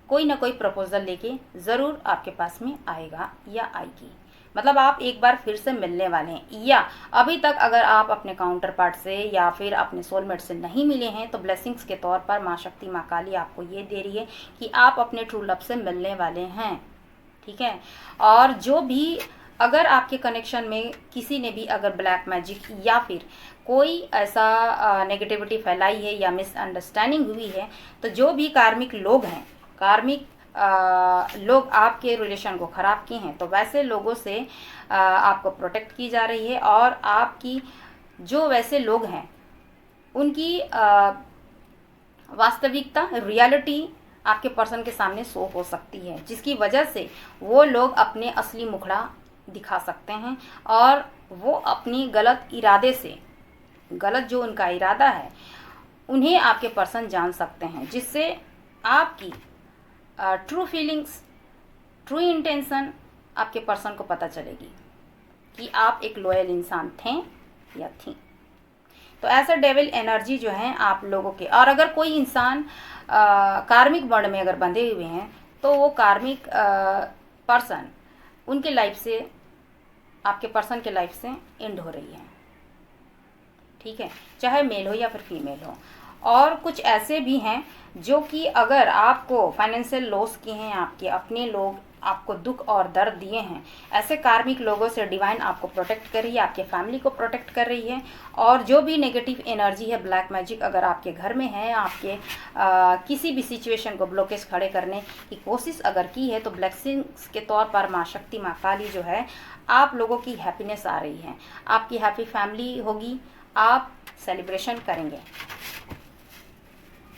S1: कोई ना कोई प्रपोजल लेके ज़रूर आपके पास में आएगा या आएगी। मतलब आप एक बार फिर से मिलने वाले हैं, या अभी तक अगर आप अपने काउंटर पार्ट से या फिर अपने सोलमेट से नहीं मिले हैं, तो ब्लेसिंग्स के तौर पर माँ शक्ति, माँ काली आपको ये दे रही है कि आप अपने ट्रू लव से मिलने वाले हैं। ठीक है, और जो भी अगर आपके कनेक्शन में किसी ने भी अगर ब्लैक मैजिक या फिर कोई ऐसा नेगेटिविटी फैलाई है या मिसअंडरस्टैंडिंग हुई है, तो जो भी कार्मिक लोग हैं, कार्मिक लोग आपके रिलेशन को ख़राब किए हैं, तो वैसे लोगों से आपको प्रोटेक्ट की जा रही है। और आपकी जो वैसे लोग हैं उनकी वास्तविकता, रियलिटी आपके पर्सन के सामने शो हो सकती है, जिसकी वजह से वो लोग अपने असली मुखड़ा दिखा सकते हैं, और वो अपनी गलत इरादे से, गलत जो उनका इरादा है, उन्हें आपके पर्सन जान सकते हैं, जिससे आपकी ट्रू फीलिंग्स, ट्रू इंटेंशन आपके पर्सन को पता चलेगी कि आप एक लॉयल इंसान थे या थी। तो ऐसा डेविल एनर्जी जो है आप लोगों के, और अगर कोई इंसान कार्मिक बॉन्ड में अगर बंधे हुए हैं, तो वो कार्मिक पर्सन उनके लाइफ से, आपके पर्सन के लाइफ से एंड हो रही है। ठीक है, चाहे मेल हो या फिर फीमेल हो। और कुछ ऐसे भी हैं जो कि अगर आपको फाइनेंशियल लॉस किए हैं, आपके अपने लोग आपको दुख और दर्द दिए हैं, ऐसे कार्मिक लोगों से डिवाइन आपको प्रोटेक्ट कर रही है, आपके फैमिली को प्रोटेक्ट कर रही है। और जो भी नेगेटिव एनर्जी है, ब्लैक मैजिक अगर आपके घर में है, आपके किसी भी सिचुएशन को ब्लॉकेज खड़े करने की कोशिश अगर की है, तो ब्लेसिंग्स के तौर पर माँ शक्ति, माँ काली जो है, आप लोगों की हैप्पीनेस आ रही है, आपकी हैप्पी फैमिली होगी, आप सेलिब्रेशन करेंगे।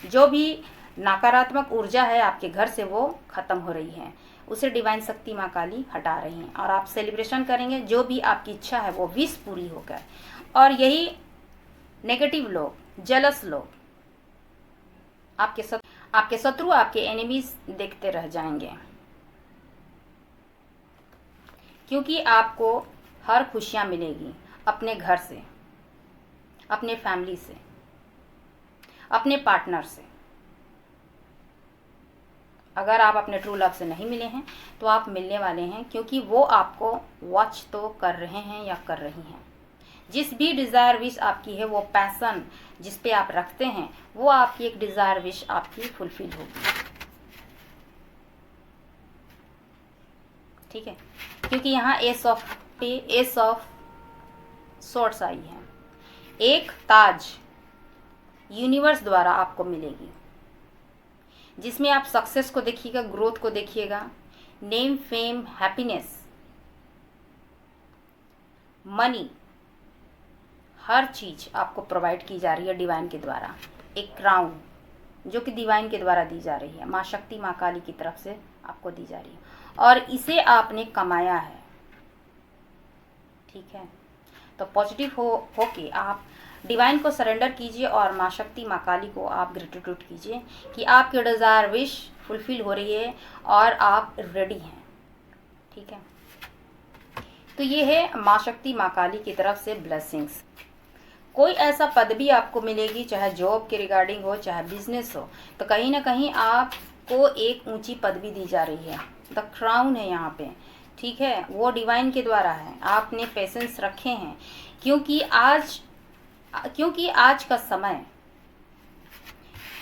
S1: जो भी नकारात्मक ऊर्जा है आपके घर से वो ख़त्म हो रही है, उसे डिवाइन शक्ति माँ काली हटा रही हैं, और आप सेलिब्रेशन करेंगे। जो भी आपकी इच्छा है वो विश पूरी होकर, और यही नेगेटिव लोग, जेलस लोग, आपके शत्रु, आपके एनिमीज देखते रह जाएंगे, क्योंकि आपको हर खुशियाँ मिलेगी अपने घर से, अपने फैमिली से, अपने पार्टनर से। अगर आप अपने ट्रू लव से नहीं मिले हैं, तो आप मिलने वाले हैं, क्योंकि वो आपको वॉच तो कर रहे हैं या कर रही हैं। जिस भी डिज़ायर विश आपकी है, वो पैसन जिस पे आप रखते हैं, वो आपकी एक डिज़ायर विश आपकी फुलफिल होगी। ठीक है, क्योंकि यहाँ एस ऑफ सोर्ट्स आई है, एक ताज यूनिवर्स द्वारा आपको मिलेगी, जिसमें आप सक्सेस को देखिएगा, ग्रोथ को देखिएगा, नेम, फेम, हैप्पीनेस, मनी, हर चीज़ आपको प्रोवाइड की जा रही है डिवाइन के द्वारा। एक क्राउन जो कि डिवाइन के द्वारा दी जा रही है, माँ शक्ति, माँ काली की तरफ से आपको दी जा रही है, और इसे आपने कमाया है। ठीक है, तो पॉजिटिव हो के आप डिवाइन को सरेंडर कीजिए और माँ शक्ति, माँ काली को आप ग्रेटिट्यूड कीजिए कि आपके डिज़ायर, विश फुलफिल हो रही है और आप रेडी हैं। ठीक है, तो ये है माँ शक्ति, माँ काली की तरफ से ब्लेसिंग्स। कोई ऐसा पदवी आपको मिलेगी, चाहे जॉब के रिगार्डिंग हो, चाहे बिजनेस हो, तो कहीं ना कहीं आपको एक ऊंची पदवी दी जा रही है। द क्राउन है यहाँ पे। ठीक है, वो डिवाइन के द्वारा है। आपने पेशेंस रखे हैं, क्योंकि आज का समय,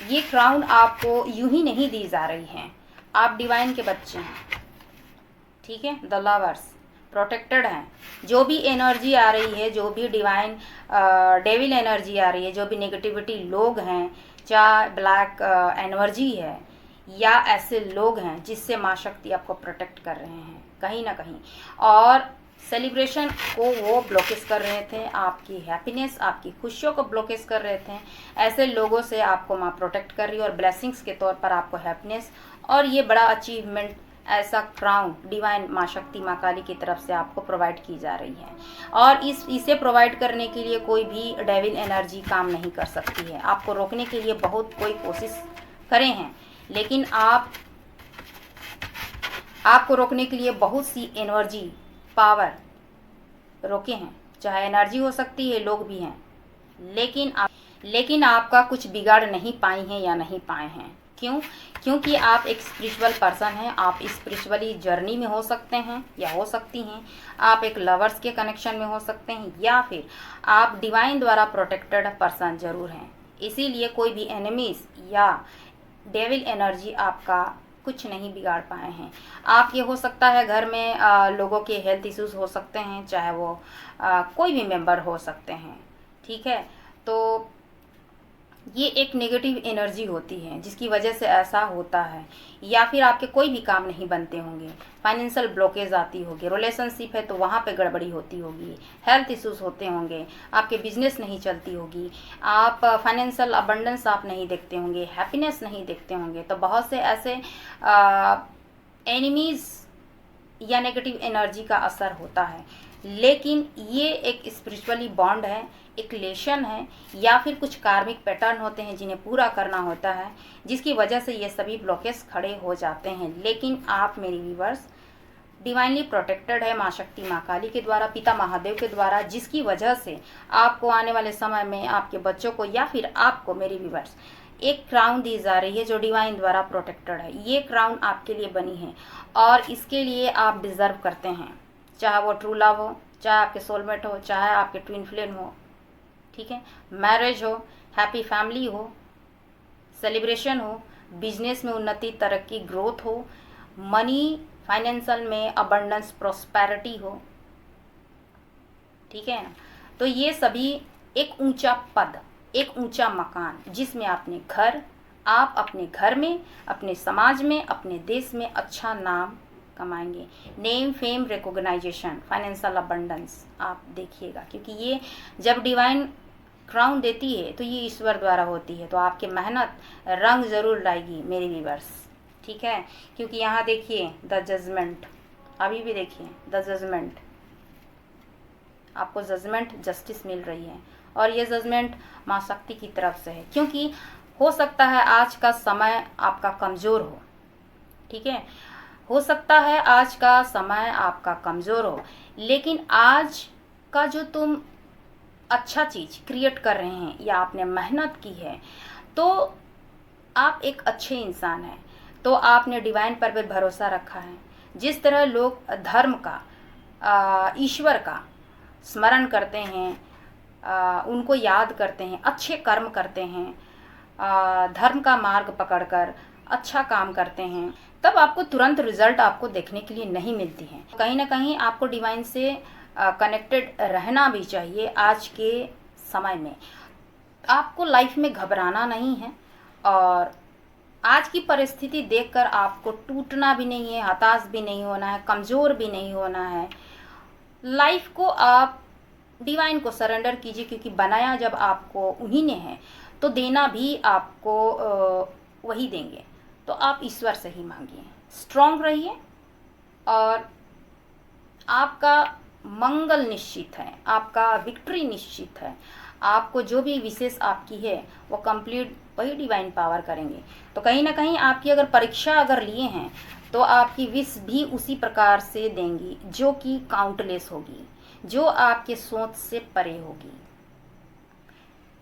S1: ये क्राउन आपको यूं ही नहीं दी जा रही है। आप डिवाइन के बच्चे हैं। ठीक है, द लवर्स, प्रोटेक्टेड हैं। जो भी एनर्जी आ रही है, जो भी डिवाइन डेविल एनर्जी आ रही है, जो भी नेगेटिविटी लोग हैं, चाहे ब्लैक एनर्जी है या ऐसे लोग हैं जिससे माँ शक्ति आपको प्रोटेक्ट कर रहे हैं कहीं ना कहीं, और सेलिब्रेशन को वो ब्लॉकेज कर रहे थे, आपकी हैप्पीनेस, आपकी खुशियों को ब्लॉकेज कर रहे थे। ऐसे लोगों से आपको माँ प्रोटेक्ट कर रही है और ब्लेसिंग्स के तौर पर आपको हैप्पीनेस और ये बड़ा अचीवमेंट, ऐसा क्राउन डिवाइन माँ शक्ति, माँ काली की तरफ से आपको प्रोवाइड की जा रही है। और इसे प्रोवाइड करने के लिए कोई भी डेविल एनर्जी काम नहीं कर सकती है। आपको रोकने के लिए बहुत कोई कोशिश करे हैं, लेकिन आपको रोकने के लिए बहुत सी एनर्जी, पावर रोके हैं। चाहे एनर्जी हो सकती है, लोग भी हैं, लेकिन आपका कुछ बिगाड़ नहीं पाई हैं या नहीं पाए हैं। क्यों? क्योंकि आप एक स्पिरिचुअल पर्सन हैं। आप स्पिरिचुअली जर्नी में हो सकते हैं या हो सकती हैं, आप एक लवर्स के कनेक्शन में हो सकते हैं, या फिर आप डिवाइन द्वारा प्रोटेक्टेड पर्सन जरूर हैं। इसीलिए कोई भी एनिमीज या डेविल एनर्जी आपका कुछ नहीं बिगाड़ पाए हैं। आप ये हो सकता है घर में लोगों के हेल्थ इश्यूज हो सकते हैं, चाहे वो कोई भी मेंबर हो सकते हैं। ठीक है, तो ये एक नेगेटिव एनर्जी होती है जिसकी वजह से ऐसा होता है, या फिर आपके कोई भी काम नहीं बनते होंगे, फाइनेंशियल ब्लॉकेज आती होगी, रिलेशनशिप है तो वहाँ पे गड़बड़ी होती होगी, हेल्थ इश्यूज होते होंगे, आपके बिजनेस नहीं चलती होगी, आप फाइनेंशियल अबंडेंस आप नहीं देखते होंगे, हैप्पीनेस नहीं देखते होंगे। तो बहुत से ऐसे एनिमीज या नेगेटिव एनर्जी का असर होता है। लेकिन ये एक स्पिरिचुअली बॉन्ड है, एक रिलेशन है, या फिर कुछ कार्मिक पैटर्न होते हैं जिन्हें पूरा करना होता है, जिसकी वजह से ये सभी ब्लॉकेज खड़े हो जाते हैं। लेकिन आप मेरी व्यूअर्स डिवाइनली प्रोटेक्टेड है माँ शक्ति, माँ काली के द्वारा, पिता महादेव के द्वारा, जिसकी वजह से आपको आने वाले समय में आपके बच्चों को या फिर आपको मेरी व्यूअर्स एक क्राउन दी जा रही है जो डिवाइन द्वारा प्रोटेक्टेड है। ये क्राउन आपके लिए बनी है और इसके लिए आप डिजर्व करते हैं, चाहे वो ट्रू लव हो, चाहे आपके सोलमेट हो, चाहे आपके ट्विन फ्लेम हो। ठीक है, मैरिज हो, हैप्पी फैमिली हो, सेलिब्रेशन हो, बिजनेस में उन्नति, तरक्की, ग्रोथ हो, मनी फाइनेंशियल में अबंडेंस, प्रॉस्पेरिटी हो। ठीक है ना, तो ये सभी एक ऊंचा पद, एक ऊंचा मकान, जिसमें आप अपने घर में, अपने समाज में, अपने देश में अच्छा नाम कमाएंगे। Name, fame, recognization, financial abundance आप देखिएगा, क्योंकि ये जब डिवाइन क्राउन देती है तो ये ईश्वर द्वारा होती है। तो आपकी मेहनत रंग जरूर लाएगी मेरे व्यूअर्स। ठीक है, क्योंकि यहाँ देखिए द जजमेंट, अभी भी देखिए द जजमेंट, आपको जजमेंट, जस्टिस मिल रही है और ये जजमेंट माँ शक्ति की तरफ से है। क्योंकि हो सकता है आज का समय आपका कमज़ोर हो। ठीक है, हो सकता है आज का समय आपका कमज़ोर हो, लेकिन आज का जो तुम अच्छा चीज़ क्रिएट कर रहे हैं या आपने मेहनत की है, तो आप एक अच्छे इंसान हैं। तो आपने डिवाइन पर भी भरोसा रखा है। जिस तरह लोग धर्म का, ईश्वर का स्मरण करते हैं, उनको याद करते हैं, अच्छे कर्म करते हैं, धर्म का मार्ग पकड़कर अच्छा काम करते हैं, तब आपको तुरंत रिजल्ट आपको देखने के लिए नहीं मिलती है। कहीं ना कहीं आपको डिवाइन से कनेक्टेड रहना भी चाहिए आज के समय में। आपको लाइफ में घबराना नहीं है और आज की परिस्थिति देखकर आपको टूटना भी नहीं है, हताश भी नहीं होना है, कमज़ोर भी नहीं होना है। लाइफ को आप डिवाइन को सरेंडर कीजिए, क्योंकि बनाया जब आपको उन्हीं ने है तो देना भी आपको वही देंगे। तो आप ईश्वर से ही मांगिए, स्ट्रांग रहिए और आपका मंगल निश्चित है, आपका विक्ट्री निश्चित है। आपको जो भी विशेष आपकी है वो कंप्लीट वही डिवाइन पावर करेंगे। तो कहीं ना कहीं आपकी अगर परीक्षा अगर लिए हैं तो आपकी विश भी उसी प्रकार से देंगी, जो कि काउंटलेस होगी, जो आपके सोच से परे होगी।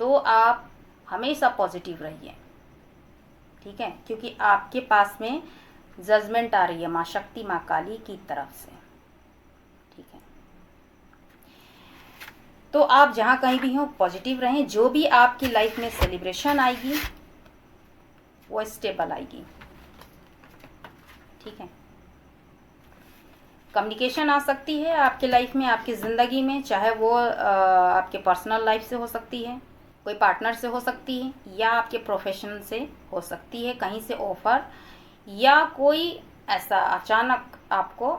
S1: तो आप हमेशा पॉजिटिव रहिए, ठीक है, क्योंकि आपके पास में जजमेंट आ रही है माँ शक्ति, माँ काली की तरफ से, ठीक है। तो आप जहाँ कहीं भी हो पॉजिटिव रहें। जो भी आपकी लाइफ में सेलिब्रेशन आएगी वो स्टेबल आएगी, ठीक है। कम्युनिकेशन आ सकती है आपके लाइफ में, आपकी ज़िंदगी में, चाहे वो आपके पर्सनल लाइफ से हो सकती है, कोई पार्टनर से हो सकती है, या आपके प्रोफेशन से हो सकती है, कहीं से ऑफर, या कोई ऐसा अचानक आपको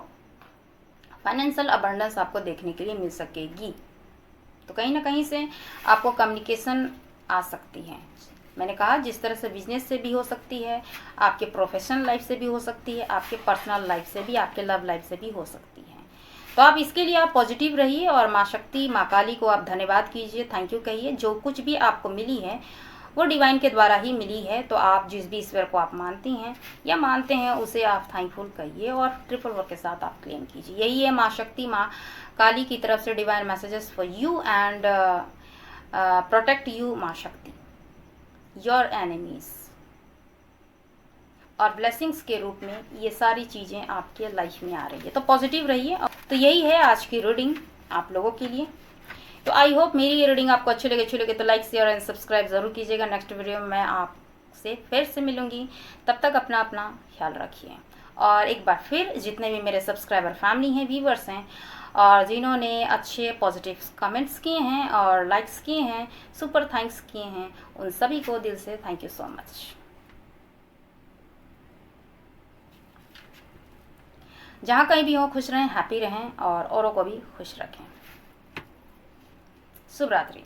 S1: फाइनेंशियल अबंडेंस आपको देखने के लिए मिल सकेगी। तो कहीं ना कहीं से आपको कम्युनिकेशन आ सकती है। मैंने कहा जिस तरह से बिजनेस से भी हो सकती है, आपके प्रोफेशनल लाइफ से भी हो सकती है, आपके पर्सनल लाइफ से भी, आपके लव लाइफ से भी हो सकती है। तो आप इसके लिए आप पॉजिटिव रहिए और माँ शक्ति, माँ काली को आप धन्यवाद कीजिए, थैंक यू कहिए। जो कुछ भी आपको मिली है वो डिवाइन के द्वारा ही मिली है। तो आप जिस भी ईश्वर को आप मानती हैं या मानते हैं उसे आप थैंकफुल कहिए और ट्रिपल वर्क के साथ आप क्लेम कीजिए। यही है माँ शक्ति, माँ काली की तरफ से divine messages for you and protect you माँ शक्ति, योर एनिमीज। और ब्लेसिंग्स के रूप में ये सारी चीज़ें आपके लाइफ में आ रही है। तो पॉजिटिव रहिए। तो यही है आज की रीडिंग आप लोगों के लिए। तो आई होप मेरी ये रीडिंग आपको अच्छी लगे तो लाइक, शेयर एंड सब्सक्राइब ज़रूर कीजिएगा। नेक्स्ट वीडियो में मैं आपसे फिर से मिलूँगी, तब तक अपना ख्याल रखिए। और एक बार फिर जितने भी मेरे सब्सक्राइबर फैमिली हैं, व्यूवर्स हैं, और जिन्होंने अच्छे पॉजिटिव कमेंट्स किए हैं और लाइक्स किए हैं, सुपर थैंक्स किए हैं, उन सभी को दिल से थैंक यू सो मच। जहाँ कहीं भी हो खुश रहें, हैप्पी रहें और औरों को भी खुश रखें। शुभ रात्रि।